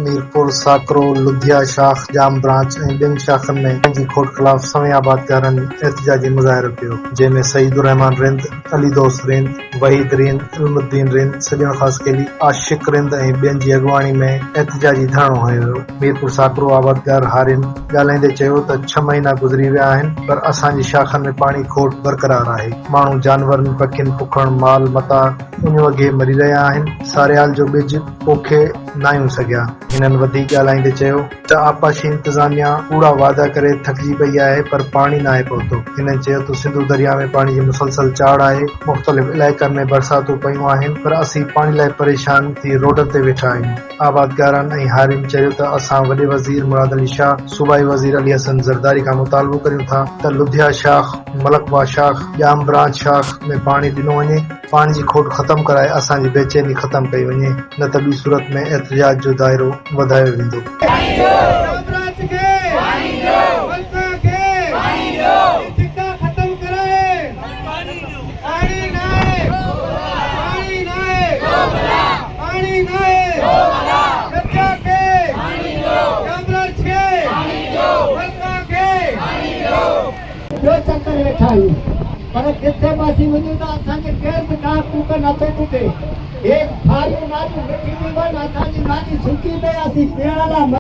मीरपुर, साकरो, लुधिया शाख, जाम ब्रांच ऐं ॿियनि शाखनि में पंहिंजी खोट ख़िलाफ़ सवें आबादकारनि एहतिजाजी मुज़ाहिरो कयो, जंहिं में सईदुर रहमान रिंद, अली दोस्त रिंद, वहीद रिंद, इल्मुद्दीन रिंद, सॼण ख़ासकेली, आशिक़ रिंद ऐं ॿियनि जी अॻुवाणी में एहतिजाजी धरणो हंयो वियो। मीरपुर साकरो आबादकार हारिन ॻाल्हाईंदे चयो त 6 महीना गुज़री विया आहिनि पर असांजी शाखनि में पाणी खोट बरक़रार आहे। माण्हू जानवरनि, पखियुनि, पुखण, माल मता उन वगे मरी रहिया आहिनि। सारियाल जो ॿिज पोखे न आहियूं सघिया। हिननि वधीक ॻाल्हाईंदे चयो त आपाशी इंतिज़ामिया कूड़ा वाइदा करे थकिजी पई आहे पर पाणी न आहे पहुतो। हिननि चयो त सिंधु दरिया में पाणी जी मुसलसल चाढ़ आहे। मुख़्तलिफ़ इलाइक़नि में बरसातूं पयूं आहिनि पर असीं पाणी लाइ परेशान थी रोडनि ते वेठा आहियूं। आबादकारनि ऐं हारिन चयो त असां वॾे वज़ीर मुराद अली शाह, सूबाई वज़ीर अली हसन ज़रदारी खां मुतालबो करियूं था त लुधिया शाख, मलकवा शाख, जाम ब्रांच शाख में पाणी ॾिनो वञे। पाणी जी खोट ख़तम कराए असांजी बेचैनी ख़तम कई वञे, न त ॿी सूरत में एहतिजाज जो दाइरो वधायो वेंदो। चक्कर वेठा आहियूं पर किथे पासी वञूं त असांखे केरु बि का कूक नथो ॿुधे। हे खारियूं नालियूं मिठी थी वञनि, असांजी नाली सुकी पई, असीं पीअण लाइ